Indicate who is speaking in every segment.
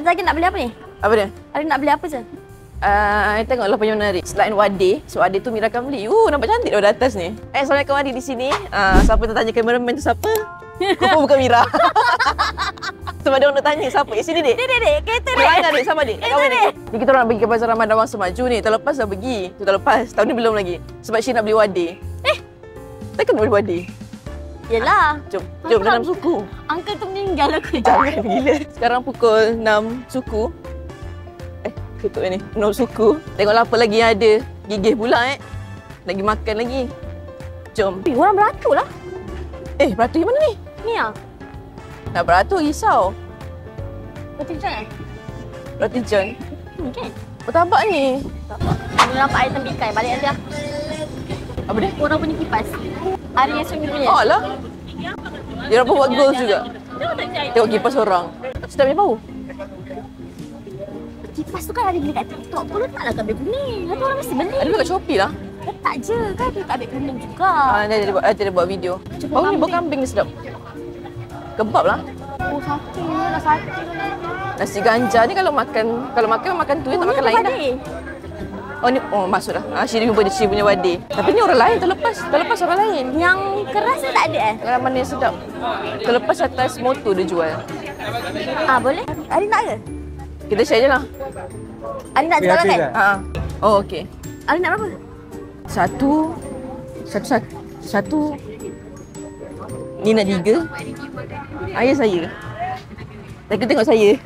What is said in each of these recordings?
Speaker 1: lagi nak beli apa ni?
Speaker 2: Apa dia?
Speaker 1: Hari nak beli apa je?
Speaker 2: Tengoklah punya menarik. Selain Wadi, so Wadi tu Mira akan beli. Nampak cantik dah atas ni. Assalamualaikum Wadi di sini. Siapa tertanya kameraman tu siapa? Kau pun bukan Mira. Sebab dia orang nak tanya siapa? Sini dek.
Speaker 1: Dek, kereta dek.
Speaker 2: Mana dek? Sama dek. Kawan dek. Ni kita orang nak pergi ke Pasar Ramadan Wangsa Maju ni. Tahun lepas dah pergi. Tahun lepas. Tahun ni belum lagi. Sebab Syed nak beli Wadi. Takkan nak beli Wadi?
Speaker 1: Yelah.
Speaker 2: Jom dalam suku.
Speaker 1: Uncle tu meninggal aku.
Speaker 2: Jangan gila. Sekarang pukul 6 suku. Tutup ni. 6 suku. Tengoklah apa lagi yang ada. Gigih pula Lagi makan lagi. Jom.
Speaker 1: Orang beratur lah.
Speaker 2: Beratur yang mana ni?
Speaker 1: Ni lah.
Speaker 2: Nak beratur risau.
Speaker 1: Betul John
Speaker 2: Beratur John.
Speaker 1: Ni kan?
Speaker 2: Bertabak ni.
Speaker 1: Ada nampak air tembikai. Balik nanti lah.
Speaker 2: Apa dia?
Speaker 1: Orang punya kipas. Hari yang swimming punya.
Speaker 2: Oh lah. Dia orang pun buat goals juga. Tengok kipas orang. Sedap punya bau.
Speaker 1: Kipas tu kan ada beli kat TikTok pun letaklah kat beg kuning. Lepas tu orang mesti beli.
Speaker 2: Ada juga kat Shopee lah.
Speaker 1: Letak je kan beli kat beg kuning juga.
Speaker 2: Dia buat video. Bau ni bau kambing ni sedap. Kebab lah.
Speaker 1: Oh sate lah sate.
Speaker 2: Nasi ganja ni kalau makan tu tak makan lain dah. Ni masuk dah. Syed punya Wadi. Tapi ni orang lain terlepas orang lain.
Speaker 1: Yang keras ni tak ada
Speaker 2: Yang mana yang sedap. Terlepas atas motor dia jual.
Speaker 1: Boleh? Ari nak ke?
Speaker 2: Kita share je lah.
Speaker 1: Ari nak juga kan?
Speaker 2: Oh okey.
Speaker 1: Ari nak berapa?
Speaker 2: Satu. Ni nak 3. Ayah saya. Saya tengok saya.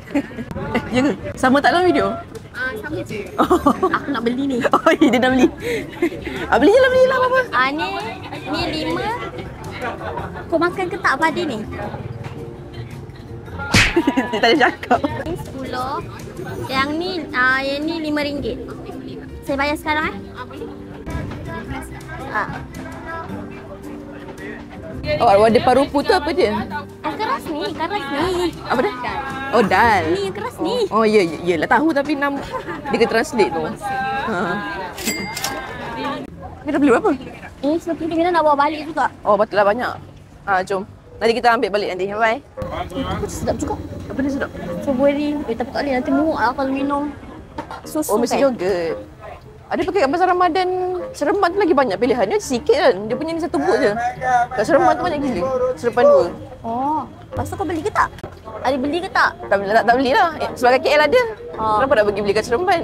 Speaker 2: Ya ke? Sama tak dalam video?
Speaker 1: Sama je. Aku nak beli ni.
Speaker 2: Dia nak beli. Belilah apa-apa.
Speaker 1: Ni 5. Kau makan ke tak padi ni?
Speaker 2: Dia tak ada cakap.
Speaker 1: Ni 10. Yang ni RM5. Saya bayar sekarang
Speaker 2: Ada parupu tu apa dia?
Speaker 1: Keras ni.
Speaker 2: Apa dia? Oh, dal.
Speaker 1: Ni yang keras ni.
Speaker 2: Oh, ya lah tahu tapi nama dia kena translate tu. Kita dah beli berapa?
Speaker 1: Sebab tu Mira nak bawa balik juga.
Speaker 2: Oh, patutlah banyak. Jom. Nanti kita ambil balik nanti. Bye.
Speaker 1: Sedap juga.
Speaker 2: Apa dia sedap?
Speaker 1: Strawberry. Tapi tak boleh nanti muak lah kalau minum susu
Speaker 2: mesti
Speaker 1: kan.
Speaker 2: yogurt. Ada pakai kat Pasar Ramadan Seremban tu lagi banyak pilihan. Dia sikit kan. Dia punya ni satu but je. Kat Seremban tu banyak gila. Seremban 2.
Speaker 1: Oh. Lepas tu kau beli ke tak? Ada beli ke tak?
Speaker 2: Tak belilah. Sebab kat KL ada. Kenapa nak pergi beli kat Seremban?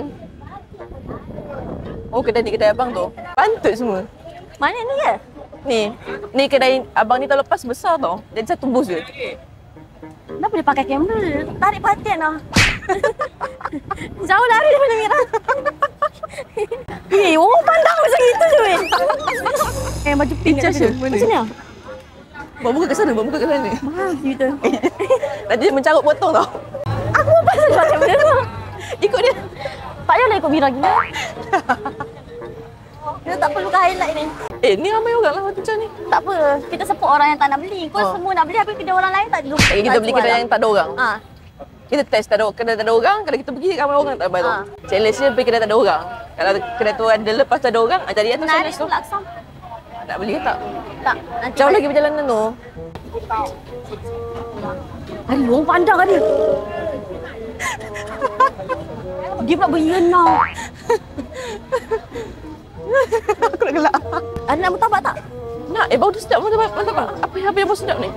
Speaker 2: Oh, kedai ni kedai abang tu. Pantut semua.
Speaker 1: Mana ni ke?
Speaker 2: Ni kedai abang ni tahun lepas besar tau. Dia satu bus je.
Speaker 1: Kenapa dia pakai kamera? Tarik perhatian lah. Jauh lari daripada Mira. Orang pandang macam itu je weh. Baju pink kat sana. Macam ni lah?
Speaker 2: Bawa muka ke sana,
Speaker 1: Mahal gitu.
Speaker 2: Nanti dia mencarut potong tau.
Speaker 1: Aku pun pasal macam benda tu.
Speaker 2: Ikut dia.
Speaker 1: Tak payahlah ikut Mira gila. Kita tak perlu highlight ni.
Speaker 2: Ni ramai orang lah macam ni.
Speaker 1: Tak apa, kita support orang yang tak nak beli. Kau semua nak beli, tapi kedai orang lain tak ada.
Speaker 2: Kita beli kedai yang tak ada orang. Kita test kedai tak ada orang. Kalau kita pergi ramai orang tak bayar. Challenge dia pergi kedai tak ada orang. Kalau kedai tu ada lepas tak ada orang, jadi atas challenge tu.
Speaker 1: Laksam.
Speaker 2: Nak beli ke tak?
Speaker 1: Tak.
Speaker 2: Jauh lagi perjalanan tu.
Speaker 1: Hari orang pandang tadi. Dia pula berenang.
Speaker 2: Aku nak gelak.
Speaker 1: Ada nak murtabak tak?
Speaker 2: Nak. Bau tu sedap murtabak. Apa yang bau sedap ni?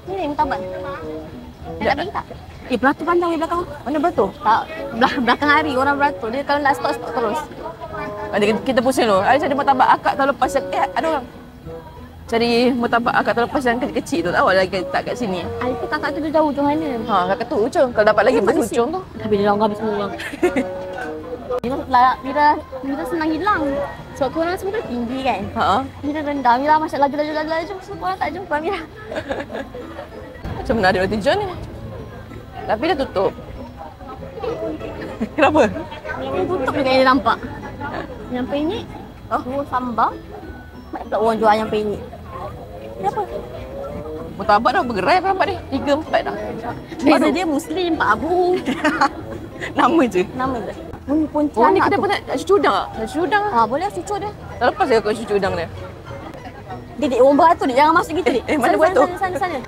Speaker 1: Ni murtabak. Nak beli tak? Beratur pandang di belakang.
Speaker 2: Mana beratur?
Speaker 1: Tak. Belakang hari orang beratur. Dia kalau nak stok terus.
Speaker 2: Kita pusing dulu. Ada cari murtabak akak tahun lepas. Ada orang. Cari murtabak akak tahun lepas yang kecil-kecil tu. Tahu lagi tak kat sini.
Speaker 1: Itu kakak tu dia jauh ujung mana?
Speaker 2: Kakak tu ujung. Kalau dapat lagi berhujung tu.
Speaker 1: Tapi dia habis semua orang. Mira senang hilang. Sebab korang semua kan tinggi kan? Mira rendah. Mira masuk laju. Semua orang tak jumpa Mira.
Speaker 2: Macam mana ada roti john ni? Tapi dah tutup. Kenapa?
Speaker 1: Dia tutup juga yang dia nampak. Yang penyek. Dua sambal. Mana pula orang jual yang penyek? Ni apa?
Speaker 2: Murtabak dah bergerai nampak ni. 3, 4 dah.
Speaker 1: Beza dia Muslim, Pak Abu.
Speaker 2: Nama je.
Speaker 1: Pun
Speaker 2: ni kita pun nak cucu udang tak? Nak cucu udang lah.
Speaker 1: Boleh cucu dia.
Speaker 2: Tak lepas saya kau cucu udang dia.
Speaker 1: Dia orang beratur dia. Jangan masuk gitu dik.
Speaker 2: Mana beratur?
Speaker 1: Sana.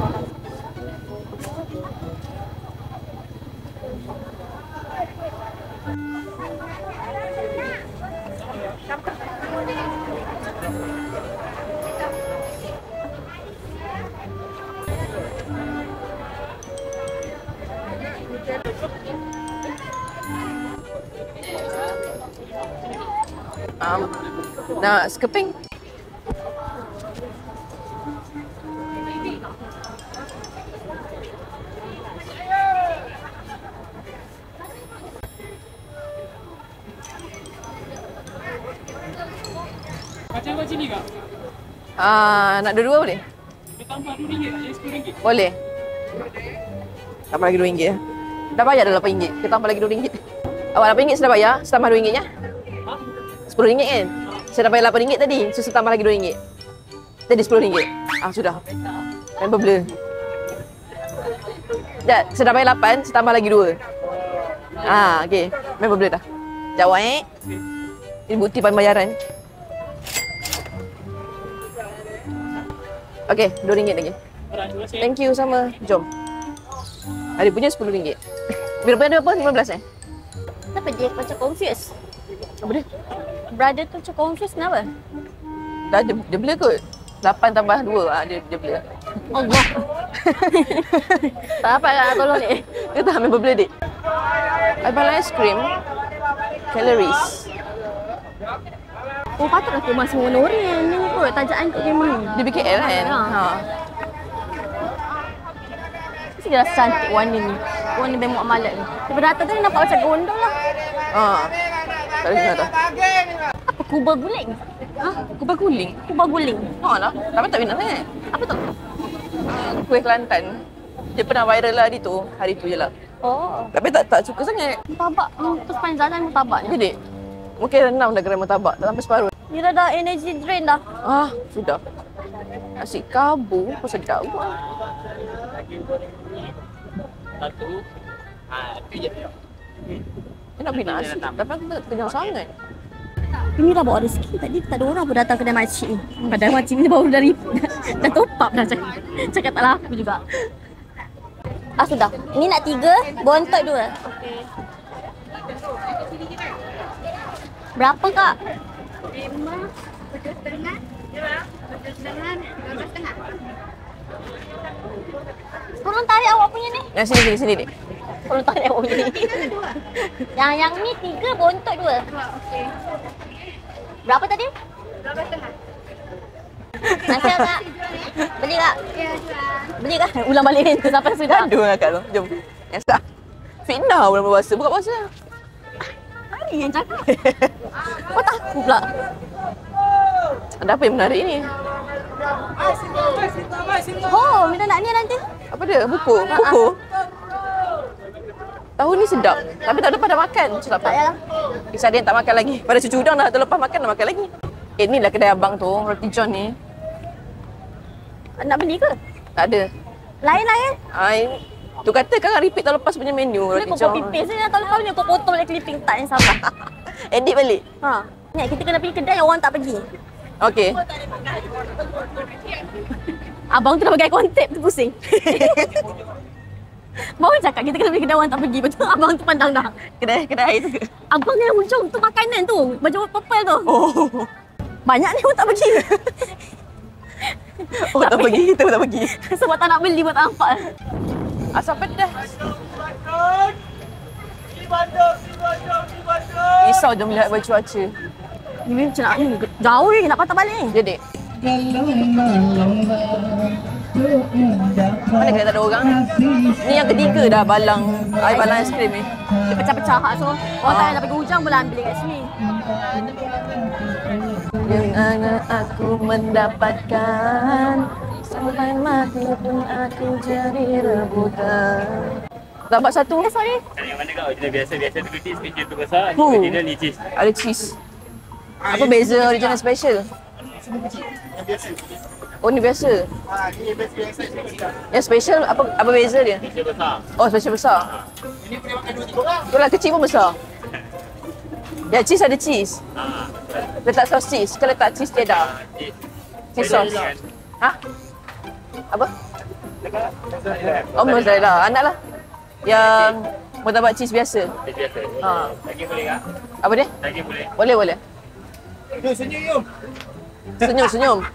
Speaker 2: Nak sekeping.
Speaker 3: Kacang sini kak?
Speaker 2: Nak dua-dua boleh?
Speaker 3: Dia tambah RM2, jadi RM10.
Speaker 2: Boleh. Tambah lagi RM2 ya. Dah bayar dah RM8. Kita tambah lagi RM2. Awak RM8 sudah bayar? Saya tambah RM2 ya? RM10 kan? Saya dah bayar RM8 tadi. So saya tambah lagi RM2. Jadi RM10. Sudah. Member blur. Dah, saya dah bayar 8, saya tambah lagi 2. Okey. Member blur dah. Jawab Ini bukti pembayaran. Okey, RM2 lagi. Thank you sama. Jom. Ada punya RM10. Bila punya ada apa? 15
Speaker 1: Kenapa dia macam confused?
Speaker 2: Apa dia?
Speaker 1: Brother tu macam confused kenapa?
Speaker 2: Dah dia blur kot. 8 tambah 2. Dia blur.
Speaker 1: Allah. Tak dapat nak tolong ni.
Speaker 2: Dia tak member blur dik. Alban ice cream. Calories.
Speaker 1: Oh, patutlah kemah semua warna oranye ni kot. Tajaan kat kemah ni.
Speaker 2: Dia BKL kan?
Speaker 1: Mesti dia rasa cantik warna ni. Warna bemok malat ni. Daripada atas tadi nampak macam gondol lah.
Speaker 2: Tak ada guna tak?
Speaker 1: Apa? Kuba guling?
Speaker 2: Kubah guling?
Speaker 1: Kuba guling.
Speaker 2: Lah. Tapi tak minat sangat.
Speaker 1: Apa tu?
Speaker 2: Kuih Kelantan. Dia pernah viral lah hari tu. Hari tu je lah.
Speaker 1: Oh.
Speaker 2: Tapi tak suka sangat.
Speaker 1: Mutabak. Tu sepanjang jalan mutabaknya.
Speaker 2: Jadi, mungkin 6 dah gerai mutabak. Tak sampai separuh.
Speaker 1: Ni dah energy drain dah.
Speaker 2: Sudah. Nasi kabu. Apa sedap pun.
Speaker 3: Satu. Itu je.
Speaker 2: Dia nak beli nasi. Tapi aku tak kenyang sangat.
Speaker 1: Ini dah bawa rezeki. Tadi tak ada orang pun datang kedai makcik ni. Kedai makcik ni baru dah top up dah cakap tak laku juga. Sudah. Ini nak 3, bontot 2. Okey. Berapa kak?
Speaker 4: 5, 7,5. Ya, 7,5, 12,5.
Speaker 1: Tolong tarik awak punya ni.
Speaker 2: Sini dik.
Speaker 1: Tolong tarik awak punya ni. Yang ni 3, bontot 2.
Speaker 4: Okey.
Speaker 1: Berapa tadi?
Speaker 4: 12,5.
Speaker 1: Nanti kak. Beli kak?
Speaker 4: Ya, jual.
Speaker 1: Beli kak? Ulang balik ni sampai sudah.
Speaker 2: Gaduh dengan akak tu. Jom. Yang sah. Fitnah bulan puasa. Buka puasa.
Speaker 1: Hari yang cakap. Kau takut pula.
Speaker 2: Ada apa yang menarik ni?
Speaker 1: Oh, minta nak ni nanti.
Speaker 2: Apa dia? Buku? Tahu ni sedap. Tapi tak lepas dah makan. Sedap
Speaker 1: Tak payahlah.
Speaker 2: Kisah dia yang tak makan lagi. Pada cucu udang dah terlepas makan, dah makan lagi. Inilah kedai abang tu, Roti John ni.
Speaker 1: Nak beli ke?
Speaker 2: Tak ada.
Speaker 1: Lain-lain.
Speaker 2: Tu kata kan repeat tahun lepas punya menu
Speaker 1: Boleh
Speaker 2: Roti
Speaker 1: kau
Speaker 2: John.
Speaker 1: copy paste je tahun lepas ni kau potong balik clipping tak yang sama.
Speaker 2: Edit balik.
Speaker 1: Ni kita kena pergi kedai yang orang tak pergi.
Speaker 2: Okey.
Speaker 1: Abang tu dah pakai konsep tu pusing. Baru cakap kita kena pergi kedai orang tak pergi. Betul abang tu pandang dah.
Speaker 2: Kedai air tu ke?
Speaker 1: Abang yang hujung tu makanan tu. Baju purple tu.
Speaker 2: Oh.
Speaker 1: Banyak ni orang tak pergi.
Speaker 2: Tak pergi, kita pun tak pergi.
Speaker 1: Sebab tak nak beli buat tak nampak.
Speaker 2: Asam pedas. Risau je melihat baju cuaca.
Speaker 1: Ni macam nak ni. Jauh je nak patah balik ni.
Speaker 2: Jadi. Mana kena tak ada orang ni? Ni yang ketiga dah balang es krim ni.
Speaker 1: Dia pecah-pecah so orang tak payah nak pergi hujang boleh ambil kat sini.
Speaker 2: Yang aku mendapatkan sampai mati pun aku jadi rebutan. Tambah satu.
Speaker 1: Sorry.
Speaker 3: Yang mana kau? Original biasa tu cheese, special tu besar.
Speaker 2: Oh.
Speaker 3: Original ni cheese.
Speaker 2: Ada cheese. Apa beza original special? Oh ni biasa. Yang special apa beza dia?
Speaker 3: Special besar.
Speaker 2: Oh special besar. Itulah kecil pun besar. Ya cheese ada cheese. Letak sos cheese ke letak cheese cheddar? Cheese sauce. Apa? Oh mozzarella. Anak lah. Yang Murtabak cheese biasa.
Speaker 3: Biasa.
Speaker 2: Ha.
Speaker 3: Daging boleh tak?
Speaker 2: Apa dia?
Speaker 3: Daging boleh.
Speaker 2: Boleh, boleh. Senyum, senyum.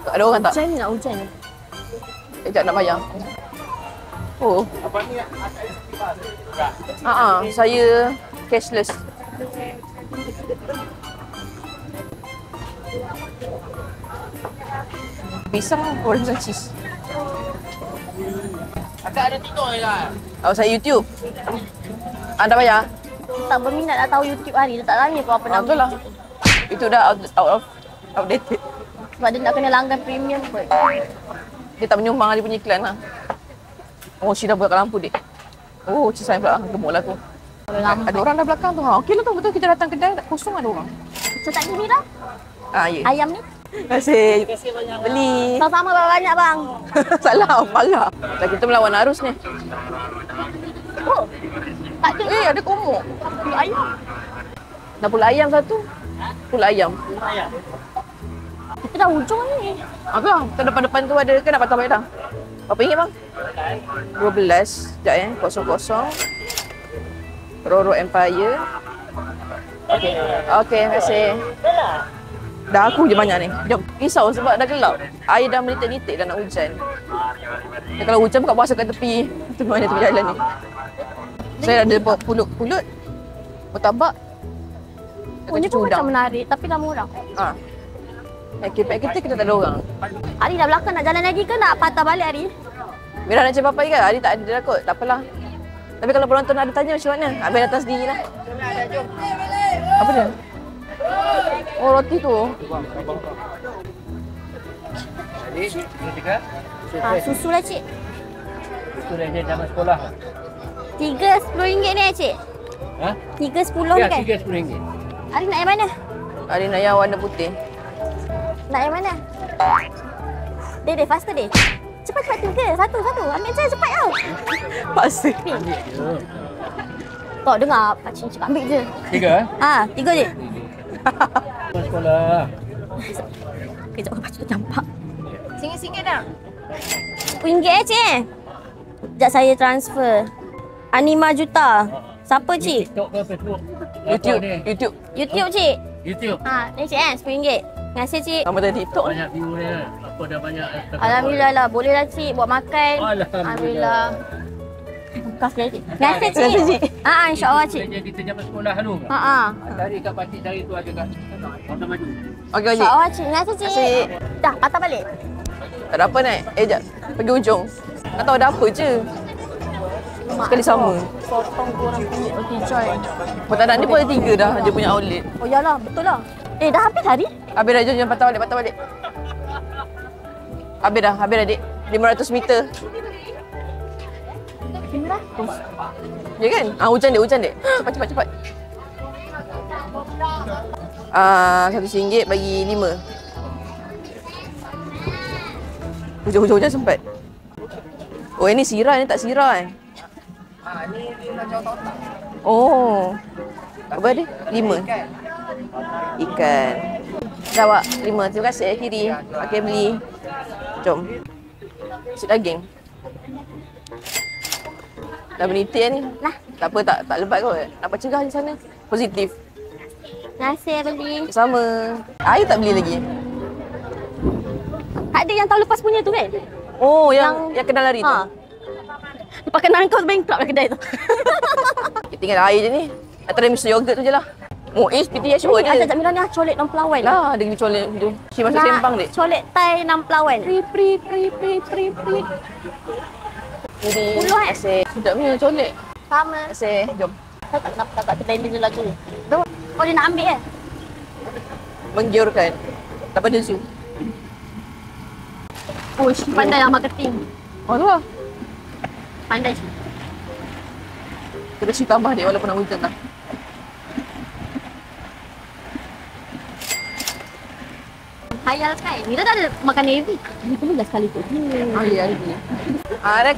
Speaker 2: Ada orang tak?
Speaker 1: Hujan ni nak hujan ni.
Speaker 2: Sekejap nak bayar. Oh. Saya cashless. Pisang goreng dengan cheese.
Speaker 3: Akak ada TikTok je lah.
Speaker 2: Oh, saya YouTube. Anda bayar?
Speaker 1: Tak berminat nak tahu YouTube hari. Dia tak tanya kau apa nama.
Speaker 2: Betul lah. Itu dah outdated.
Speaker 1: Sebab dia nak kena langgan premium kot.
Speaker 2: Dia tak menyumbang dia punya iklan lah. Oh, Cik dah buka lampu dek. Oh, Cik sayang pula. Gemuk lah tu. Ada orang dah belakang tu. Ha, okey lah tu. Betul kita datang kedai tak kosong ada orang.
Speaker 1: Macam tak gini dah.
Speaker 2: Ya.
Speaker 1: Ayam ni.
Speaker 2: Terima kasih. Beli.
Speaker 1: Sama-sama banyak bang.
Speaker 2: Salah, marah. Dah kita melawan arus ni.
Speaker 1: Oh. Tak ada.
Speaker 2: Ada komok.
Speaker 1: Pulut ayam.
Speaker 2: Dah pula ayam satu. Pula ayam.
Speaker 1: Kita dah hujung ni.
Speaker 2: Apa? Kita depan-depan tu ada ke nak patah balik dah? Berapa ringgit bang? 12. Sekejap kosong-kosong. Roro Empire. Okey, terima kasih. Dah aku je banyak ni. Jom. Risau sebab dah gelap. Air dah menitik-nitik dah nak hujan. Dan kalau hujan buka puasa kat tepi. Tepi mana tepi jalan ni. Saya ada bawa pulut. Murtabak.
Speaker 1: Oh, ni pun macam menarik tapi dah murah.
Speaker 2: Ha. Pack kita tak ada orang.
Speaker 1: Ari dah belakang nak jalan lagi ke nak patah balik Ari?
Speaker 2: Mira nak cakap apa ke? Ari tak ada dah kot. Tak apalah. Tapi kalau penonton ada tanya macam mana? Habis datang sendiri lah. Apa dia? Oh, roti tu.
Speaker 3: Jadi, tiga.
Speaker 1: Susu lah cik.
Speaker 3: Itu dah dia zaman sekolah.
Speaker 1: 3 RM10 ni cik.
Speaker 3: Ha?
Speaker 1: 3 RM10 ni
Speaker 3: Ya,
Speaker 1: kan?
Speaker 3: RM3.
Speaker 1: Ari nak yang mana?
Speaker 2: Ari nak yang warna putih.
Speaker 1: Nak yang mana? Dek, faster dek. Cepat 3. Satu. Ambil je cepat tau.
Speaker 2: Paksa.
Speaker 3: Ambil je.
Speaker 1: Kau dengar pakcik cakap ambil je.
Speaker 3: 3
Speaker 1: Ha, 3 je.
Speaker 3: Zaman sekolah.
Speaker 1: Kejap pakcik nampak.
Speaker 2: Singgit-singgit dah.
Speaker 1: RM10 cik. Sekejap saya transfer. 5 juta. Siapa cik?
Speaker 3: TikTok ke Facebook?
Speaker 2: YouTube.
Speaker 3: Apa ni?
Speaker 2: YouTube.
Speaker 1: YouTube cik.
Speaker 3: YouTube.
Speaker 1: Ha, ni cik RM10. Terima kasih cik.
Speaker 2: Nama tadi TikTok ni.
Speaker 3: Banyak view dia. Apa dah banyak.
Speaker 1: Alhamdulillah lah. Boleh lah cik buat makan.
Speaker 3: Alhamdulillah.
Speaker 1: Kas dia cik. Terima kasih cik. Ha, insyaAllah cik.
Speaker 3: Kerja kita zaman sekolah dulu.
Speaker 1: Ha.
Speaker 3: Cari kat pakcik cari tu ada kat Kota Maju.
Speaker 2: Okey, Cik.
Speaker 1: InsyaAllah cik. Terima kasih cik.
Speaker 2: Terima kasih.
Speaker 1: Dah, patah balik.
Speaker 2: Tak ada apa naik. Jap. Pergi ujung. Nak tahu ada apa je. Sekali sama.
Speaker 1: Potong tu orang punya roti joy.
Speaker 2: Pertandaan ni pun ada 3 dah. Dia punya outlet.
Speaker 1: Oh yalah, betul lah. Dah habis hari?
Speaker 2: Habis dah, jom patah balik. Habis dah, dik. 500 meter.
Speaker 1: 500.
Speaker 2: Ya kan? Hujan dek. Cepat. RM1 bagi 5. Hujan sempat. Oh, ini sirah ni tak sirah
Speaker 3: Ni dia nak jauh otak.
Speaker 2: Oh. Apa dia? 5. Ikan. Dah awak 5. Terima kasih Kiri. Okey beli. Jom. Nasi daging. Dah menitik ni.
Speaker 1: Nah.
Speaker 2: Tak apa, tak lebat kot. Nampak cerah di sana. Positif.
Speaker 1: Terima kasih beli.
Speaker 2: Sama. Air tak beli lagi?
Speaker 1: Ada yang tahun lepas punya tu kan?
Speaker 2: Oh, yang kenal lari tu.
Speaker 1: Ha. Lepas kenal kau bankrupt lah kedai tu.
Speaker 2: Tinggal air je ni. Antara miso yogurt tu je lah. Muiz PTH
Speaker 1: Oh,
Speaker 2: dia.
Speaker 1: Azad Jamila ni colek 6 pelawan.
Speaker 2: Lah, dia pergi colek tu. Cik masuk sempang dek.
Speaker 1: Colek Thai 6 pelawan.
Speaker 2: Pri. Jadi,
Speaker 1: Puluh,
Speaker 2: asyik. Sedap punya colek.
Speaker 1: Sama.
Speaker 2: Asyik. Jom.
Speaker 1: Saya tak kenapa kat kedai ni lah tu. Oh, dia nak ambil eh?
Speaker 2: Menggiurkan. Daripada zoo.
Speaker 1: Oh, pandai lah marketing.
Speaker 2: Oh tu lah.
Speaker 1: Pandai.
Speaker 2: Kita cerita tambah dek walaupun nak hujan lah.
Speaker 1: Hayal kan? Mira dah ada makan Navy. Ni pun dah sekali tu.
Speaker 2: Ya.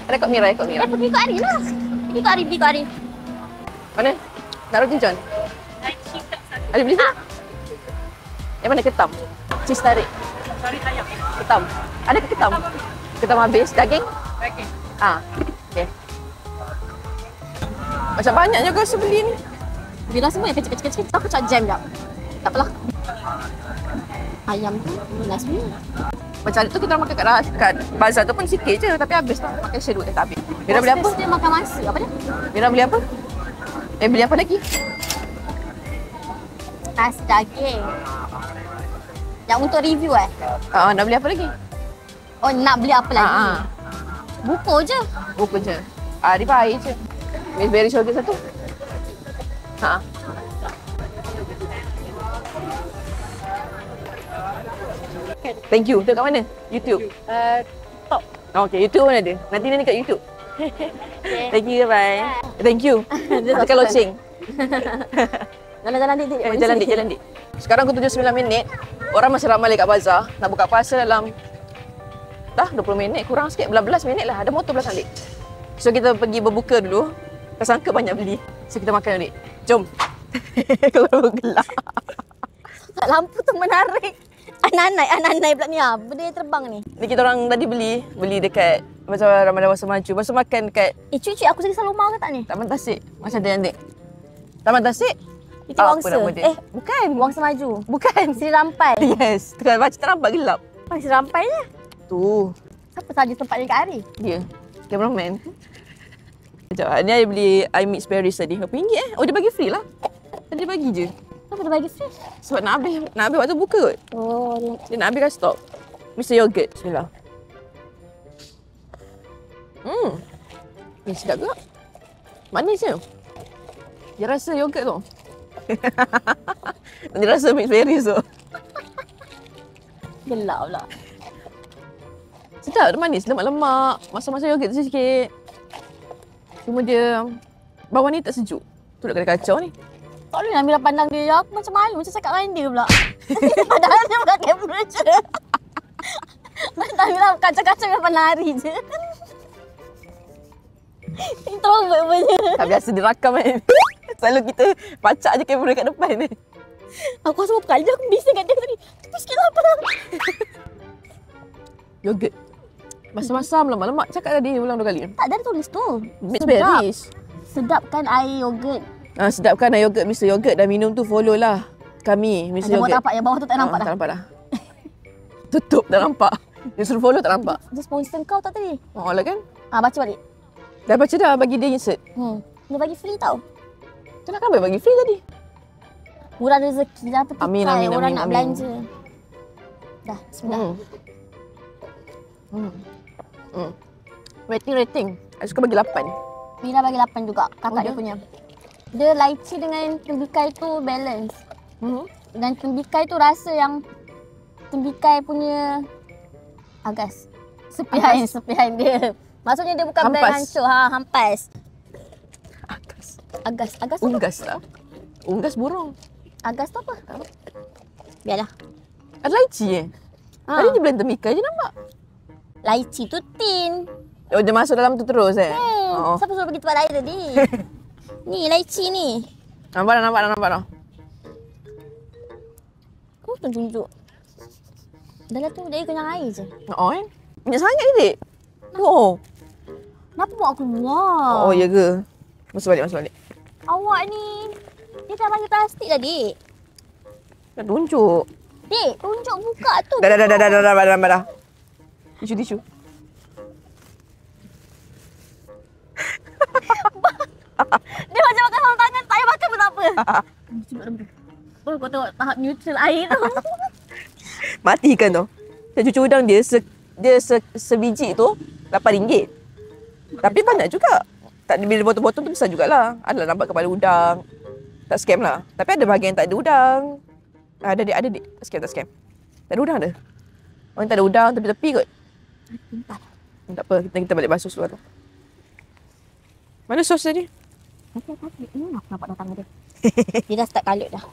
Speaker 2: Rekod Mira.
Speaker 1: Pergi ikut Ari lah. Pergi ikut Ari.
Speaker 2: Mana? Naruh cincon? Ada beli tak? Yang mana ketam? Cheese tarik? Ketam. Ada ke ketam? Ketam habis. Daging? Daging. Okay. Macam banyaknya aku rasa beli ni.
Speaker 1: Bila semua yang kecil-kecil. Aku cak jam jap. Tak apalah. Ayam tu bila semua.
Speaker 2: Macam tu kita makan kat bazar tu pun sikit je tapi habis tak. Makan serut tak habis. Mira beli apa?
Speaker 1: Dia makan masa. Apa dia?
Speaker 2: Mira beli apa? Beli apa lagi?
Speaker 1: Nasi daging. Yang untuk review
Speaker 2: Nak beli apa lagi?
Speaker 1: Oh, nak beli apa lagi? Buku je.
Speaker 2: Buku je. Dia baik je. Miss Berry Sugar satu. Thank you. Tengok kat mana? YouTube.
Speaker 1: Top.
Speaker 2: Okay, YouTube mana dia? Nanti ni kat YouTube. Thank you, bye. Thank you. Tekan loceng.
Speaker 1: Jalan-jalan dik.
Speaker 2: Jalan dik. Sekarang pukul 7.09 minit. Orang masih ramai lagi kat bazar. Nak buka puasa dalam dah 20 minit, kurang sikit, 11 minit lah. Ada motor belakang dik. So kita pergi berbuka dulu. Tak sangka banyak beli. So kita makan dik. Jom. Kalau gelap.
Speaker 1: Lampu tu menarik. Anak-anak pula ni benda terbang ni.
Speaker 2: Ni kita orang tadi beli dekat macam Ramadan Dewasa Maju. Lepas tu makan dekat
Speaker 1: Cik, aku segi Salomar ke tak ni?
Speaker 2: Taman Tasik. Macam cantik. Taman Tasik?
Speaker 1: Itu Wangsa.
Speaker 2: Bukan.
Speaker 1: Wangsa Maju.
Speaker 2: Bukan.
Speaker 1: Sri Rampai.
Speaker 2: Yes. Tengah baca tak nampak gelap.
Speaker 1: Sri Rampai je.
Speaker 2: Tu.
Speaker 1: Siapa saja tempat ni kat hari?
Speaker 2: Dia. Cameraman. Sekejap. Ni I beli I mix berries tadi. RM8 Oh, dia bagi free lah. Tadi dia bagi je.
Speaker 1: Kenapa dia bagi free?
Speaker 2: Sebab nak habis waktu buka kot.
Speaker 1: Oh,
Speaker 2: Dia nak habiskan stok. Mr. Yogurt. Bismillah. Ni sedap juga. Manis je. Dia rasa yogurt tu. Dia rasa mix berries tu.
Speaker 1: gelap pula.
Speaker 2: Sedap, dia manis, lemak-lemak. Masak-masak yogurt tu sikit. Cuma dia bawah ni tak sejuk. Tu nak kena kacau ni.
Speaker 1: Tak boleh Amira pandang dia. Aku macam malu macam cakap dengan dia pula. Padahal dia bukan kamera je. Amira kacau-kacau dengan penari je. Introvert punya.
Speaker 2: Tak biasa dirakam kan. Selalu kita pacak je kamera kat depan ni.
Speaker 1: Aku rasa berapa kali aku bising kat dia tadi. Cepat sikit lah apa.
Speaker 2: Yogurt. Masam-masam lemak-lemak. Cakap tadi ulang 2 kali.
Speaker 1: Tak ada tulis tu.
Speaker 2: Mix berries.
Speaker 1: Sedapkan air yogurt.
Speaker 2: Sedapkan air yogurt, Mr. Yogurt. Dah minum tu follow lah kami, Mr.
Speaker 1: Ada
Speaker 2: Yogurt.
Speaker 1: bawah tapak yang bawah tu tak nampak dah.
Speaker 2: Tak nampak dah. Tutup tak nampak. Dia suruh follow tak nampak.
Speaker 1: Dia sponsor kau tak tadi?
Speaker 2: Oh lah kan.
Speaker 1: Baca balik.
Speaker 2: Dah baca dah bagi dia insert.
Speaker 1: Dia bagi free tau.
Speaker 2: Kenapa bagi free tadi?
Speaker 1: Murah rezeki lah petikai.
Speaker 2: Amin,
Speaker 1: orang
Speaker 2: amin,
Speaker 1: nak
Speaker 2: amin.
Speaker 1: belanja. Dah, bismillah.
Speaker 2: Rating. I suka bagi 8.
Speaker 1: Mira bagi 8 juga. Kakak
Speaker 2: dia?
Speaker 1: dia punya. Dia lychee dengan tembikai tu balance. Dan tembikai tu rasa yang tembikai punya agas. Sepihan dia. Maksudnya dia bukan
Speaker 2: Hampas.
Speaker 1: brand hancur. Hampas.
Speaker 2: Agas.
Speaker 1: Agas tu apa?
Speaker 2: Unggas lah. Unggas burung.
Speaker 1: Agas tu apa? Biarlah.
Speaker 2: Ada lychee Tadi dia blend tembikai je nampak.
Speaker 1: Lychee tu tin.
Speaker 2: Oh, dia masuk dalam tu terus
Speaker 1: Siapa suruh pergi tempat lain tadi? Ni lychee ni.
Speaker 2: Nampak dah.
Speaker 1: Kau tunjuk. Dah lah tu dia kenyang air je.
Speaker 2: Kan? Banyak sangat ke dik? Oh.
Speaker 1: Kenapa buat aku keluar?
Speaker 2: Oh, ya ke? Masuk balik.
Speaker 1: Awak ni. Dia dah bagi plastik dah, Dik.
Speaker 2: Dah tunjuk.
Speaker 1: Dik, tunjuk buka tu.
Speaker 2: Dah. Tisu.
Speaker 1: Dia macam makan sama tangan. Tak payah makan pun tak apa. Oh, kau tengok tahap neutral air tu.
Speaker 2: Mati ikan tu. Saya cuci udang dia, sebiji tu RM8. Tapi banyak juga. Tak ada, bila botol-botol tu besar jugalah. Adalah nampak kepala udang. Tak scam lah. Tapi ada bahagian yang tak ada udang. Ada dik. Tak scam. Tak ada udang ada. Orang tak ada udang tepi-tepi kot. Tak apa, kita balik basuh seluar tu. Mana sos tadi?
Speaker 1: Aku nampak dah tangan dia. Dia dah start kalut dah.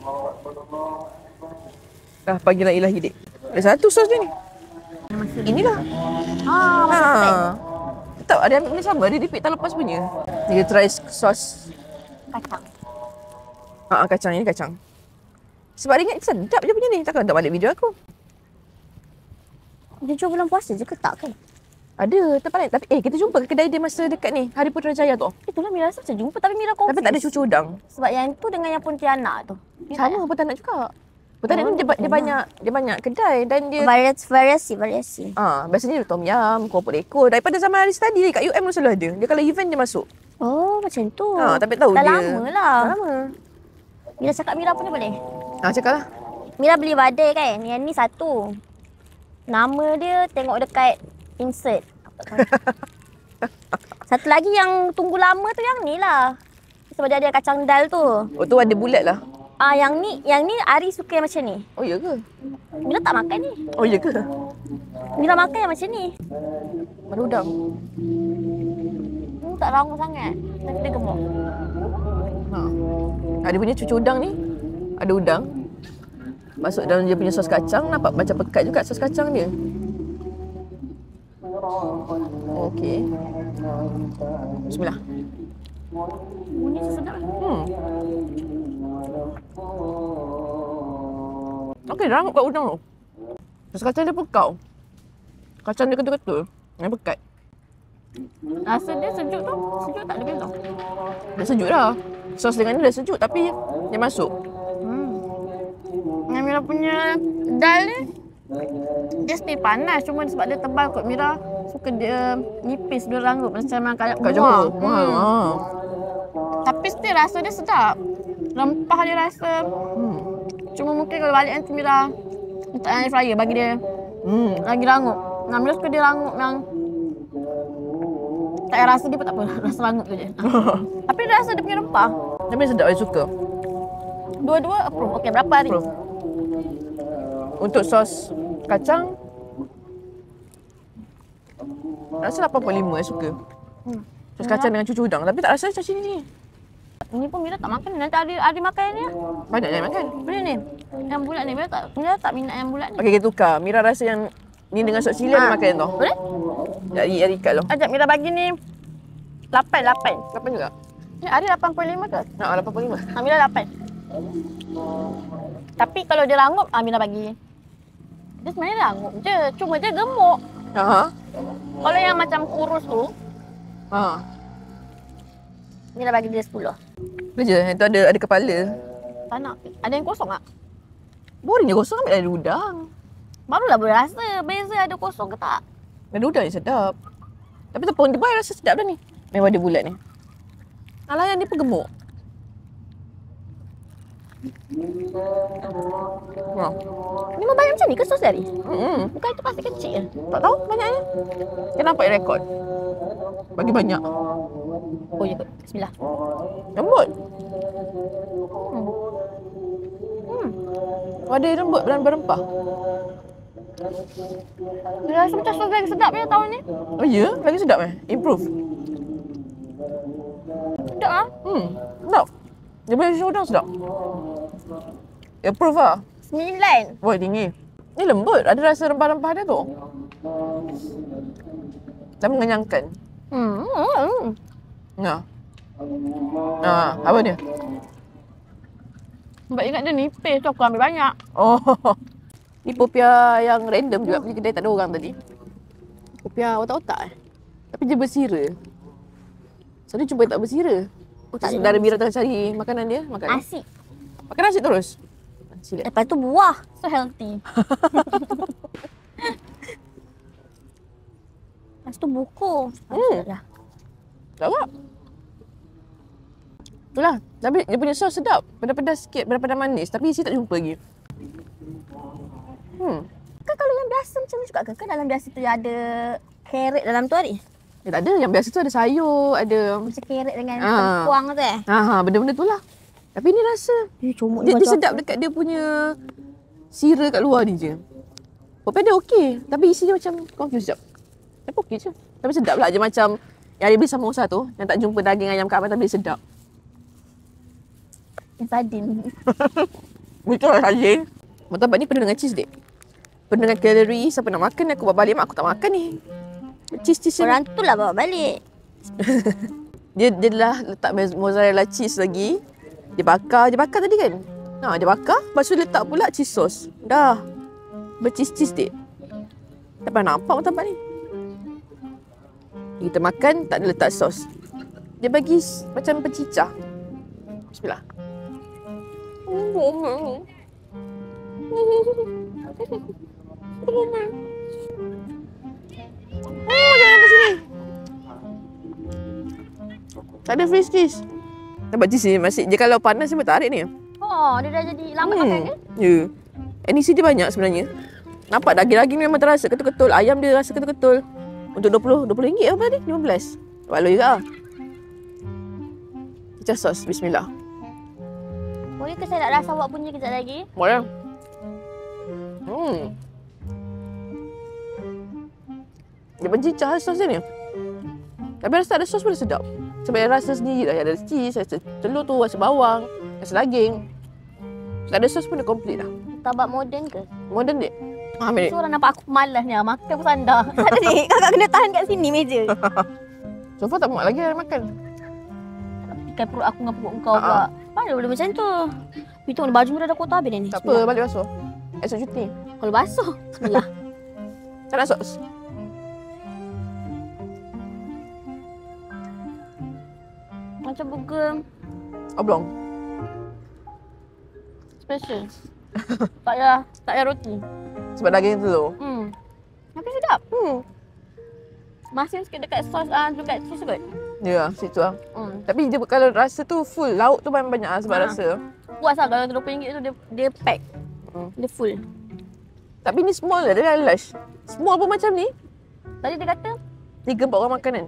Speaker 2: Dah panggilan ilahi dik. Ada satu sos dia ni. Inilah. Tak, ada ambil ni sama. Dia dipik tak lepas punya. Dia try sos.
Speaker 1: Kacang.
Speaker 2: Kacang. Ini kacang. Sebab dia ingat sedap je punya ni. Takkan tak balik video aku.
Speaker 1: Dia jual bulan puasa je ke tak kan?
Speaker 2: Ada, tempat lain. Tapi kita jumpa ke kedai dia masa dekat ni, Hari Putrajaya tu.
Speaker 1: Itulah Mira rasa macam jumpa tapi Mira confuse.
Speaker 2: Tapi tak ada cucu udang.
Speaker 1: Sebab yang tu dengan yang Pontianak tu.
Speaker 2: Sama Pontianak juga. Pontianak ni dia banyak kedai dan dia
Speaker 1: Variasi.
Speaker 2: biasanya tom yum, keropok lekor. Daripada zaman Haris tadi kat UM tu selalu ada. Dia kalau event dia masuk.
Speaker 1: Oh, macam tu.
Speaker 2: Tapi tahu
Speaker 1: dah
Speaker 2: dia.
Speaker 1: lama lah.
Speaker 2: Dah lama.
Speaker 1: Mira cakap Mira punya boleh?
Speaker 2: Cakap lah.
Speaker 1: Mira beli badai kan. Yang ni satu. Nama dia tengok dekat insert. Satu lagi yang tunggu lama tu yang ni lah. Sebab dia ada kacang dal tu.
Speaker 2: Oh tu ada bulat lah.
Speaker 1: Yang ni Ari suka yang macam ni.
Speaker 2: Oh ya ke?
Speaker 1: Mira tak makan ni.
Speaker 2: Oh ya ke?
Speaker 1: Mira makan yang macam ni.
Speaker 2: Mana udang?
Speaker 1: Tak rangup sangat. Tapi dia gemuk.
Speaker 2: Dia punya cucu udang ni ada udang. Masuk dalam dia punya sos kacang, nampak macam pekat juga sos kacang dia. Okey. Bismillah.
Speaker 1: Bunyi sedap.
Speaker 2: Okey, rangup kat udang tu. Sos kacang dia pekau. Kacang dia ketul-ketul. Yang pekat.
Speaker 1: Rasa dia sejuk tu. Sejuk tak lebih tau.
Speaker 2: Dah sejuk dah. Sos dengan dia dah sejuk tapi dia masuk.
Speaker 1: Yang Mira punya dal ni dia still panas. Cuma sebab dia tebal kot Mira suka dia nipis, dia rangup macam kayak
Speaker 2: Kat
Speaker 1: buah.
Speaker 2: Johor.
Speaker 1: Tapi still rasa dia sedap. Rempah dia rasa. Cuma mungkin kalau balik nanti Mira letak air fryer bagi dia lagi rangup. Mira suka dia rangup yang tak payah rasa dia pun tak apa. Rasa rangup tu je. Tapi dia rasa dia punya rempah.
Speaker 2: Tapi sedap, saya suka.
Speaker 1: Dua-dua approve. Okey, berapa hari?
Speaker 2: Approve. Untuk sos kacang rasa 85 saya suka. Sos kacang dengan cucu udang tapi tak rasa macam ni.
Speaker 1: Ini pun Mira tak makan. Nanti Ari makan yang ni lah.
Speaker 2: Banyak yang makan.
Speaker 1: Boleh ni. Yang bulat ni Mira tak minat yang bulat ni.
Speaker 2: Okey, kita tukar. Mira rasa yang ni dengan sop sili dia makan tu.
Speaker 1: Boleh?
Speaker 2: Dari ikat tu.
Speaker 1: Ajak Mira bagi ni 8.
Speaker 2: 8 juga.
Speaker 1: Ni Ari 85 ke?
Speaker 2: 85.
Speaker 1: Mira 8. Tapi kalau dia rangup, Mira bagi. Dia sebenarnya rangup je. Cuma dia gemuk. Kalau yang macam kurus tu, Mira bagi dia 10.
Speaker 2: Kerja yang tu ada kepala.
Speaker 1: Tak nak. Ada yang kosong tak?
Speaker 2: Boring je kosong, ambil ada udang.
Speaker 1: Barulah boleh rasa beza ada kosong ke tak.
Speaker 2: Ada udang je sedap. Tapi tepung dia pun rasa sedap dah ni. Memang ada bulat ni. Alah yang ni pun gemuk.
Speaker 1: Ni mau banyak macam ni ke sos dari? Bukan itu pasti kecil je.
Speaker 2: Tak tahu banyaknya. Dia nampak rekod. Bagi banyak.
Speaker 1: Oh ya ke? Bismillah.
Speaker 2: Lembut. Ada lembut dan berempah.
Speaker 1: Dia rasa macam sos lagi sedap ya tahun ni.
Speaker 2: Oh ya? Lagi sedap Improve.
Speaker 1: Sedap lah.
Speaker 2: Sedap. Dia punya susu udang sedap. Approve lah.
Speaker 1: 9.
Speaker 2: Wah, tinggi. Ni lembut. Ada rasa rempah-rempah dia tu. Dan mengenyangkan. Apa dia?
Speaker 1: Sebab ingat dia nipis tu aku ambil banyak.
Speaker 2: Oh. Ni popiah yang random juga pergi kedai tak ada orang tadi. Popiah otak-otak Tapi dia bersira. Selalu jumpa tak bersira. Saudara Mira tengah cari makanan dia, makan.
Speaker 1: Nasi.
Speaker 2: Makan nasi terus. Sila.
Speaker 1: Lepas tu buah. So healthy. Lepas tu buku. Lah.
Speaker 2: Sedap. Itulah. Tapi dia punya sos sedap. Pedas-pedas sikit, pedas-pedas manis. Tapi isi tak jumpa lagi.
Speaker 1: Kan kalau yang biasa macam ni juga ke? Kan dalam biasa tu ada carrot dalam tu hari?
Speaker 2: Tak ada. Yang biasa tu ada sayur, ada...
Speaker 1: Macam carrot dengan tengkuang tu
Speaker 2: benda-benda tu lah. Tapi ni rasa... Dia sedap dekat dia punya sira kat luar ni je. Popiah dia okey. Tapi isi dia macam confused sekejap. Tapi okey je. Tapi sedap lah je macam yang dia beli samosa tu. Yang tak jumpa daging ayam kat atas tapi dia sedap.
Speaker 1: Yang sardin.
Speaker 2: Betul lah sardin. Martabak ni penuh dengan cheese dek. Penuh dengan kalori. Siapa nak makan aku bawa balik. Mak aku tak makan ni. Cheese ni.
Speaker 1: Orang tu lah bawa balik.
Speaker 2: Dia lah letak mozzarella cheese lagi. Dia bakar tadi kan. Dia bakar. Lepas tu letak pula cheese sauce. Dah. Bercheese-cheese dek. Tak pernah nampak martabak ni. Kita makan, tak ada letak sos. Dia bagi macam pencicah. Bismillah. Oh, jangan ke sini. Tak ada friskies. Nampak cheese ni masih. Dia kalau panas dia tarik ni.
Speaker 1: Oh, dia dah jadi lambat makan ke?
Speaker 2: Ya. NEC dia banyak sebenarnya. Nampak daging-daging ni memang terasa ketul-ketul. Ayam dia rasa ketul-ketul. Untuk RM20 apa tadi? 15. Walau juga. Kicap sos. Bismillah.
Speaker 1: Boleh ke saya nak rasa awak punya kejap lagi?
Speaker 2: Boleh. Dia pencicah sos dia ni. Tapi rasa ada sos pun sedap. Sebab dia rasa sendiri lah. Ada cheese, rasa telur tu, rasa bawang, rasa daging. Tak ada sos pun dia complete lah.
Speaker 1: Tabak moden ke?
Speaker 2: Modern dia. Ambil ni.
Speaker 1: So orang nampak aku malas ni. Makan pun sandar. Tak ada ni. Kakak kena tahan kat sini meja.
Speaker 2: So far tak muat lagi ada makan.
Speaker 1: Ikan perut aku dengan perut kau pula. Mana boleh macam tu? Itu baju dah ada kotak habis dah ni.
Speaker 2: Tak apa, balik basuh. Esok cuti.
Speaker 1: Kalau basuh. Bismillah.
Speaker 2: Tak nak sos.
Speaker 1: Macam burger
Speaker 2: Oblong.
Speaker 1: special. Tak payah roti.
Speaker 2: Sebab daging telur.
Speaker 1: Tapi sedap. Masin sikit dekat sos dekat cheese kot.
Speaker 2: Ya, situ lah. Tapi dia kalau rasa tu full. Lauk tu banyak lah sebab rasa.
Speaker 1: Puas lah kalau RM20 tu dia pack. Dia full.
Speaker 2: Tapi ni small lah, dia dah large. Small pun macam ni.
Speaker 1: Tadi dia kata
Speaker 2: 3-4 orang makan kan.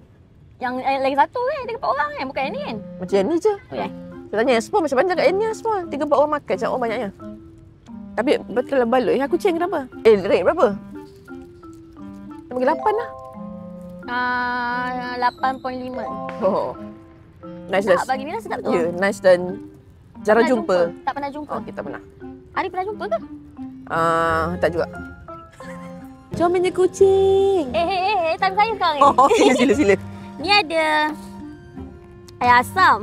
Speaker 1: yang lagi satu kan, 3-4 orang kan, bukan yang ni kan.
Speaker 2: Macam yang ni je.
Speaker 1: Oh ya.
Speaker 2: Saya tanya yang small macam panjang kat yang ni small. 3-4 orang makan macam banyaknya. Tapi betul lah balut. Aku ceng kenapa? Rate berapa? Dia bagi 8 lah.
Speaker 1: 8.5.
Speaker 2: Oh. Nice
Speaker 1: Tak
Speaker 2: dah.
Speaker 1: bagi Mira sedap tu.
Speaker 2: Ya, nice dan jarang jumpa.
Speaker 1: Tak pernah jumpa.
Speaker 2: Oh, kita pernah.
Speaker 1: Ari pernah jumpa ke?
Speaker 2: Tak juga. Comelnya kucing.
Speaker 1: Time saya sekarang ni.
Speaker 2: Oh, sila.
Speaker 1: Ni ada ayam asam.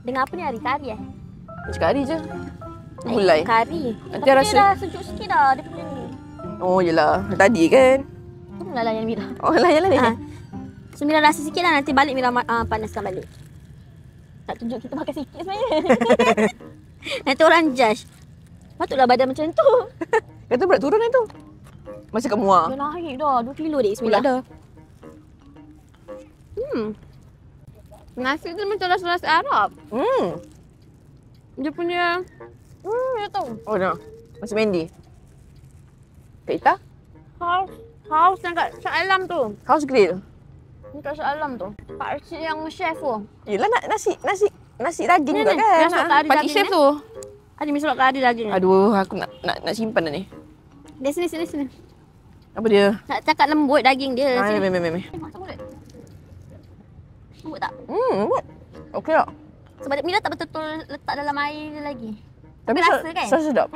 Speaker 1: Dengan apa ni Ari? Kari
Speaker 2: Macam kari je. Gulai.
Speaker 1: Kari.
Speaker 2: Nanti
Speaker 1: Tapi
Speaker 2: rasa-
Speaker 1: dia dah sejuk sikit dah. Dia punya ni.
Speaker 2: Oh, yelah. Tadi kan.
Speaker 1: Tu pun layan Mira.
Speaker 2: Oh, layan lah ni.
Speaker 1: So Mira rasa sikit lah. Nanti balik Mira panaskan balik. Tak tunjuk kita makan sikit sebenarnya. Nanti orang judge. Patutlah badan macam tu.
Speaker 2: Kata berat turun lah tu. Masih kat muar.
Speaker 1: Dia naik dah. 2 kilo dek.
Speaker 2: Pula
Speaker 1: Bismillah.
Speaker 2: dah.
Speaker 1: Nasi tu macam rasa-rasa Arab. Dia punya dia tahu.
Speaker 2: Oh, dah. Masih Mandy. Kak Ita?
Speaker 1: House yang kat Shah Alam tu.
Speaker 2: House grill.
Speaker 1: Ni kat Shah Alam tu. Pak Cik yang chef tu.
Speaker 2: Yelah nasi daging
Speaker 1: Ni,
Speaker 2: juga
Speaker 1: ni.
Speaker 2: kan.
Speaker 1: Yang suka kari
Speaker 2: Pakcik
Speaker 1: daging
Speaker 2: chef
Speaker 1: ni.
Speaker 2: tu.
Speaker 1: Ada mi surat kari lagi ni.
Speaker 2: Aduh, aku nak simpan dah ni.
Speaker 1: Dia sini.
Speaker 2: Apa dia?
Speaker 1: Nak cakap lembut daging dia. Sini.
Speaker 2: Meh.
Speaker 1: Tengok mulut. Lembut tak?
Speaker 2: Buat. Okey tak?
Speaker 1: Sebab Mira tak betul-betul letak dalam air dia lagi.
Speaker 2: Tapi
Speaker 1: rasa kan?
Speaker 2: sos sedap.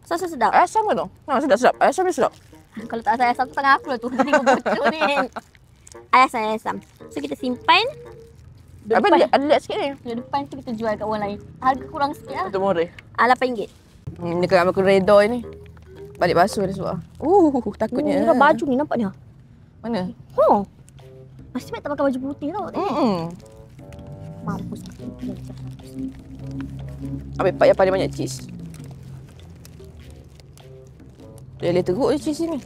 Speaker 1: Sos sedap.
Speaker 2: Asam ke tu? Sedap. Asam dia sedap.
Speaker 1: Kalau tak rasa asam tu tangan aku lah tu. Tengok bocor ni. Asam. So kita simpan.
Speaker 2: Apa dia? Ada lihat sikit ni.
Speaker 1: Di depan tu kita jual kat orang lain. Harga kurang sikit lah.
Speaker 2: Untuk murah.
Speaker 1: RM8.
Speaker 2: Ni kat aku redor ni. Balik basuh dia sebab. Takutnya.
Speaker 1: Mira baju ni nampak ni.
Speaker 2: Mana?
Speaker 1: Oh. Masih baik tak pakai baju putih tau. Mampus.
Speaker 2: Ambil part yang paling banyak cheese. Dia boleh teruk je cheese ni.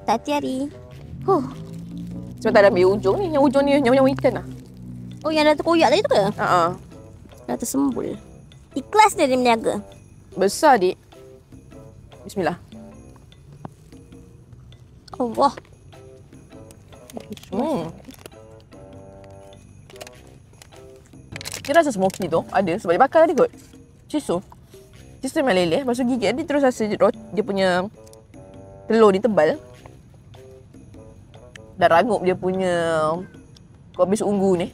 Speaker 1: Hati-hati Ari.
Speaker 2: Sebab tak ada ambil ujung ni. Yang ujung ni yang ikan lah.
Speaker 1: Oh yang dah terkoyak tadi tu ke? Dah tersembul. Ikhlas dia meniaga.
Speaker 2: Besar dik. Bismillah.
Speaker 1: Allah.
Speaker 2: Dia rasa smoky tu. Ada sebab dia bakar tadi kot. Cheese tu. Cheese tu memang leleh. Lepas tu gigit dia terus rasa dia punya telur ni tebal. Dan rangup dia punya kubis unggu ni.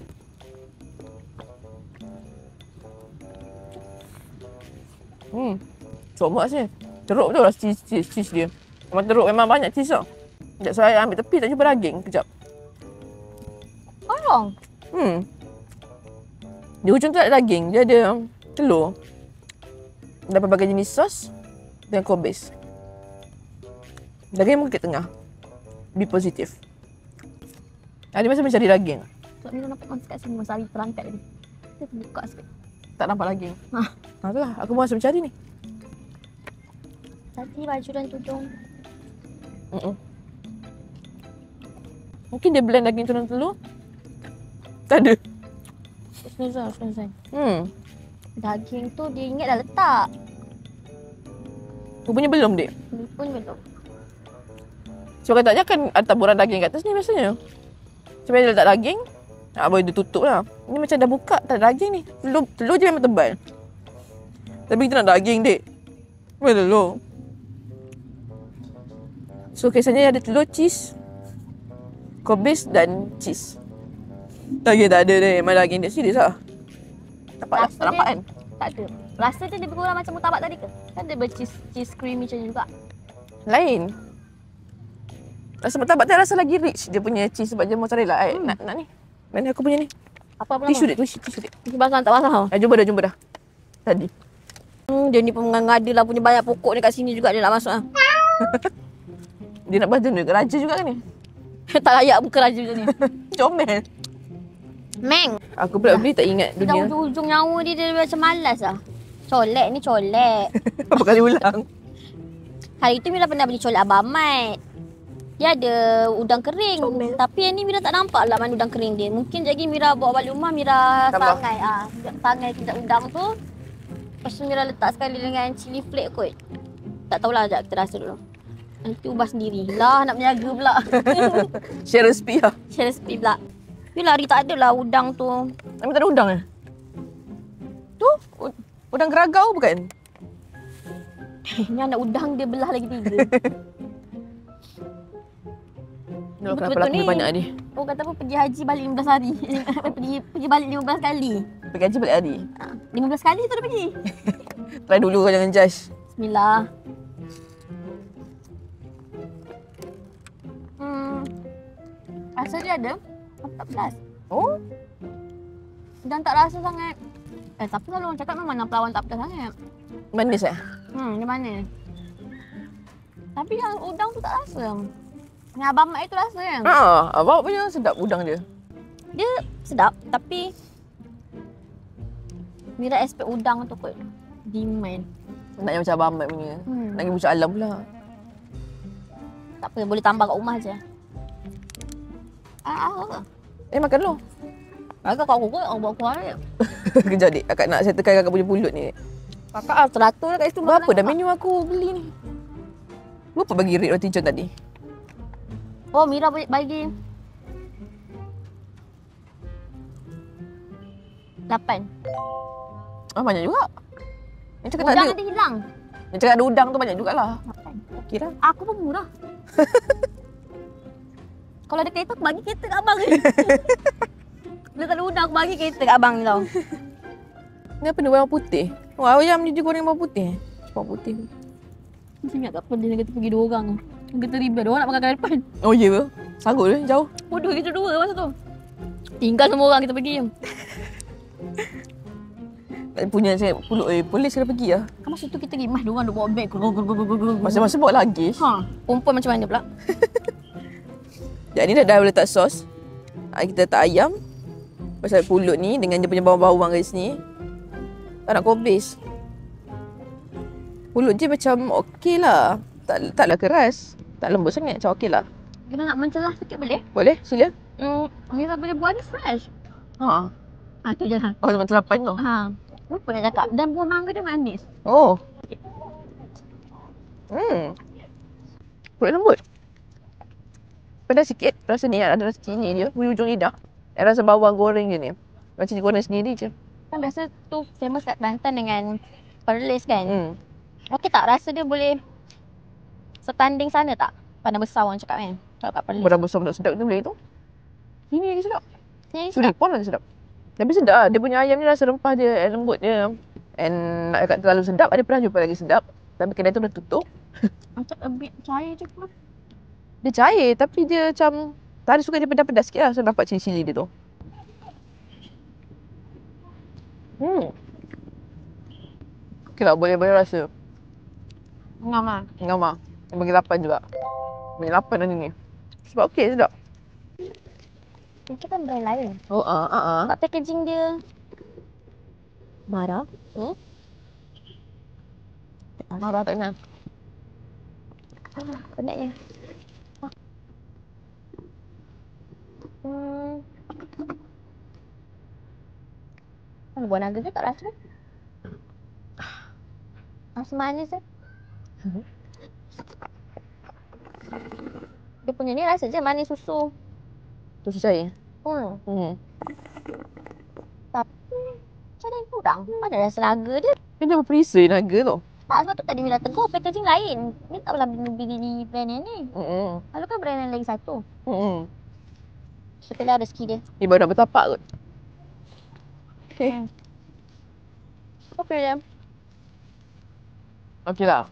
Speaker 2: Coba sih. Teruk betul lah cheese dia. Memang teruk. Memang banyak cheese tau. Sekejap saya ambil tepi tak jumpa daging. Kejap.
Speaker 1: Tolong.
Speaker 2: Di hujung tu tak ada daging. Dia ada telur. Dan pelbagai jenis sos. Dan kubis. Daging mungkin kat tengah. Be positif. Adi masa mencari daging.
Speaker 1: Sebab Mira nampak masa kat sini, masa hari terangkat tadi. Dia terbuka sikit.
Speaker 2: Tak nampak daging.
Speaker 1: Ha.
Speaker 2: Itulah, aku masa mencari ni.
Speaker 1: Tadi baju dan tudung.
Speaker 2: Mungkin dia blend daging tudung telur. Tak ada.
Speaker 1: Selesai. Daging tu dia ingat dah letak.
Speaker 2: Rupanya belum, Dik.
Speaker 1: Pun belum.
Speaker 2: Sebab katanya kan ada taburan daging kat atas ni biasanya. Sebab dia letak daging, baru dia tutup lah. Ni macam dah buka, tak ada daging ni. Telur je memang tebal. Tapi kita nak daging, Dik. Mana telur? So kisahnya ada telur, cheese, kobis dan cheese. Daging tak ada, Dik. Mana daging dia serius lah. Tak nampak kan?
Speaker 1: Tak ada. Rasa dia lebih kurang macam murtabak tadi ke? Kan dia cheese creamy macam ni juga.
Speaker 2: Lain. Rasa murtabak tu rasa lagi rich dia punya cheese sebab dia mozzarella. Nak ni. Mana aku punya ni?
Speaker 1: Apa
Speaker 2: Tisu, Dik. Tisu, Dik.
Speaker 1: Tisu basah tak basah.
Speaker 2: Jumpa dah. Tadi.
Speaker 1: Dia ni pun mengada lah punya banyak pokok dekat sini juga dia nak masuk lah.
Speaker 2: Dia nak baca juga. Raja juga kan ni?
Speaker 1: Tak layak buka raja macam ni.
Speaker 2: Comel.
Speaker 1: Meng.
Speaker 2: Aku pula beli tak ingat
Speaker 1: Dah
Speaker 2: dunia.
Speaker 1: ujung-ujung nyawa dia macam malas lah. Colek ni colek.
Speaker 2: Apa kali ulang?
Speaker 1: Hari tu Mira pernah beli colek Abang Mat. Dia ada udang kering.
Speaker 2: Comel.
Speaker 1: Tapi yang ni Mira tak nampak lah mana udang kering dia. Mungkin jadi Mira bawa balik rumah, Mira
Speaker 2: Tambah.
Speaker 1: sangai. Sangai kejap udang tu. Lepas tu Mira letak sekali dengan cili flake kot. Tak tahulah, sekejap kita rasa dulu. Nanti ubah sendiri. Lah nak berniaga pula.
Speaker 2: Share resipi lah.
Speaker 1: Share resipi pula. Yelah hari tak ada lah udang tu.
Speaker 2: Tapi tak ada udang eh? Tu? Udang geragau bukan?
Speaker 1: Ni anak udang dia belah lagi 3.
Speaker 2: Kenapa
Speaker 1: Betul-betul
Speaker 2: aku
Speaker 1: ni.
Speaker 2: banyak ni?
Speaker 1: Oh kata apa pergi haji balik 15 hari. pergi balik 15 kali.
Speaker 2: Pergi haji balik hari.
Speaker 1: 15 kali tu dah pergi.
Speaker 2: Try dulu kau jangan judge.
Speaker 1: Bismillah. Rasa dia ada. Tapi tak pedas.
Speaker 2: Oh?
Speaker 1: Dan tak rasa sangat. Tapi selalu orang cakap memang pelawan tak pedas sangat.
Speaker 2: Manis eh?
Speaker 1: Dia manis. Tapi yang udang tu tak rasa. Yang Abang Mat itu rasa kan?
Speaker 2: Abang punya sedap udang dia.
Speaker 1: Dia sedap tapi Mira expect udang tu kot demand.
Speaker 2: Nak yang macam Abang Mat punya. Nak pergi bucak alam pula.
Speaker 1: Tak apa, boleh tambah kat rumah je.
Speaker 2: Makan dulu.
Speaker 1: Kakak kat aku kot, orang buat keluar je.
Speaker 2: Kejap, Dik. Kakak nak settlekan kakak punya pulut ni.
Speaker 1: Kakak teratur kat situ.
Speaker 2: Berapa dah menu aku beli ni? Lupa bagi rate roti john tadi.
Speaker 1: Oh, Mira bagi 8.
Speaker 2: Banyak juga. Yang cakap tak
Speaker 1: Udang
Speaker 2: ada.
Speaker 1: ada hilang.
Speaker 2: Yang cakap ada udang tu banyak jugalah.
Speaker 1: 8.
Speaker 2: Okey dah.
Speaker 1: Aku pun murah. Kalau ada kereta, aku bagi kereta kat abang ni. Bila tak ada udang, aku bagi kereta kat abang ni tau.
Speaker 2: Ni apa ni warna putih? Wah, ayam ni dia goreng warna putih. Warna putih.
Speaker 1: Mesti ingat tak apa dia kata pergi 2 orang tu. Dia kata ribet, 2 orang nak makan kat depan.
Speaker 2: Oh ya ke? Sanggup ke? Jauh?
Speaker 1: Bodoh kita 2 masa tu. Tinggal semua orang kita pergi je.
Speaker 2: Tak punya saya pulut polis kena pergi lah.
Speaker 1: Kan masa tu kita pergi, mas 2 orang duk bawa beg.
Speaker 2: Masa-masa bawa lagi.
Speaker 1: Perempuan macam mana pula?
Speaker 2: Jadi ni dah letak sos. Kita letak ayam. Pasal pulut ni dengan dia punya bawang-bawang kat sini. Tak nak kobis. Pulut je macam okey lah. Taklah keras. Tak lembut sangat. Macam okey lah.
Speaker 1: Kita nak mencelah sikit boleh?
Speaker 2: Boleh? Sila.
Speaker 1: Mira boleh buat ni fresh. Tu je lah.
Speaker 2: Oh, macam 8 tu.
Speaker 1: Lupa nak cakap. Dan buah mangga dia manis.
Speaker 2: Oh. Pulut lembut. Pedas sikit. Rasa ni ada rasa cini dia. Hujung lidah. Rasa bawang goreng je ni. Macam dia goreng sendiri je.
Speaker 1: Kan biasa tu famous kat Kelantan dengan Perlis kan? Okey tak? Rasa dia boleh setanding sana tak? Padang besar orang cakap kan? Kalau kat Perlis.
Speaker 2: Berapa besar sedap tu boleh tu. Ini lagi sedap.
Speaker 1: Sini
Speaker 2: Suri
Speaker 1: sedap.
Speaker 2: pun lagi sedap. Tapi sedap lah. Dia punya ayam ni rasa rempah dia, lembut dia. And nak cakap terlalu sedap, ada pernah jumpa lagi sedap. Tapi kedai tu dah tutup.
Speaker 1: Macam a bit cair je pun.
Speaker 2: Dia cair tapi dia macam tak ada suka dia pedas-pedas sikit lah. So nampak cili-cili dia tu. Okey lah, boleh rasa.
Speaker 1: Ngam lah.
Speaker 2: Ngam lah. Dia bagi 8 juga. Bagi 8 tadi ni. Sebab okey sedap.
Speaker 1: Ini kan brand lain.
Speaker 2: Oh,
Speaker 1: Sebab packaging dia marah.
Speaker 2: Marah tak kenal.
Speaker 1: Penatnya. Buah naga ke tak rasa? Rasa manis eh. Dia punya ni rasa je manis susu.
Speaker 2: Susu cair.
Speaker 1: Tapi macam mana yang kurang? Mana rasa naga dia?
Speaker 2: Dia dah berperisa naga tu.
Speaker 1: Tak, sebab tu tadi Mira tegur packaging lain. Ni tak pernah beli brand yang ni. Lalu kan brand yang lagi satu. Setelah rezeki dia.
Speaker 2: Ni baru dah bertapak kot.
Speaker 1: Okey je.
Speaker 2: Okey lah.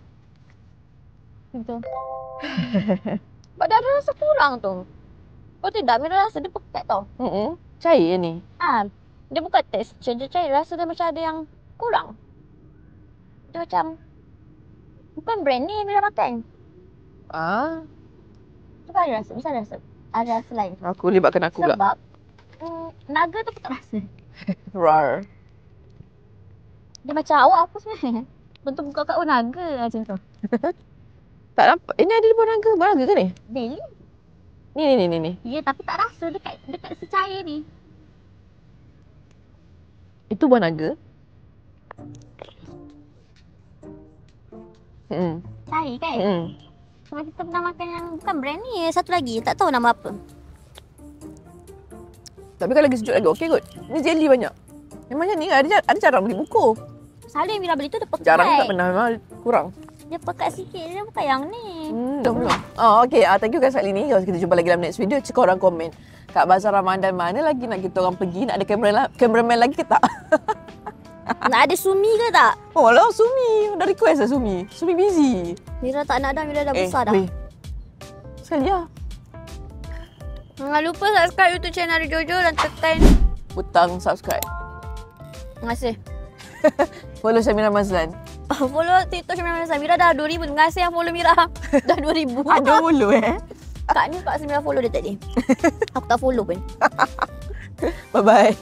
Speaker 1: Betul. Sebab dah ada rasa kurang tu. Oh tidak, Mira rasa dia pekat tau.
Speaker 2: Cair ni.
Speaker 1: Dia bukan texture je cair. Rasa dia macam ada yang kurang. Dia macam bukan brand ni yang Mira makan. Cuba ada rasa. Mesti ada rasa. Ada rasa lain.
Speaker 2: Aku libatkan aku pula.
Speaker 1: Sebab naga tu pun tak rasa.
Speaker 2: Rar.
Speaker 1: Dia macam awak apa sebenarnya? Bentuk muka kat naga macam tu.
Speaker 2: Tak nampak. Ini ada buah naga. Buah naga ke ni?
Speaker 1: Ni.
Speaker 2: Ni.
Speaker 1: Ya, tapi tak rasa dekat secair ni.
Speaker 2: Itu buah naga.
Speaker 1: Cair kan? Sebab kita pernah makan yang bukan brand ni. Satu lagi. Tak tahu nama apa.
Speaker 2: Tapi kalau lagi sejuk lagi okey kot. Ni jelly banyak. Memangnya ni ada jarang beli buku.
Speaker 1: Selalu yang Mira beli tu dia pekat.
Speaker 2: Jarang tak pernah, memang kurang.
Speaker 1: Dia pekat sikit. Dia bukan yang ni.
Speaker 2: Dah belum. Okay. Thank you guys kali ni. Kita jumpa lagi dalam next video. Cik korang komen. Kat Bazar Ramadan mana lagi nak kita orang pergi? Nak ada cameraman lagi ke tak?
Speaker 1: Nak ada Sumi ke tak?
Speaker 2: Oh lah Sumi. Dah request lah Sumi. Sumi busy.
Speaker 1: Mira tak nak dah. Mira dah besar dah.
Speaker 2: Sekali lah.
Speaker 1: Jangan lupa subscribe YouTube channel Jojo dan tekan
Speaker 2: Butang subscribe.
Speaker 1: Terima kasih.
Speaker 2: Follow Syamira Mazlan.
Speaker 1: Follow TikTok Syamira Mazlan. Mira dah 2,000. Terima kasih yang follow Mira. Dah 2,000.
Speaker 2: Ada follow
Speaker 1: Kak ni Kak Semira follow dia tadi. Aku tak follow pun.
Speaker 2: Bye-bye.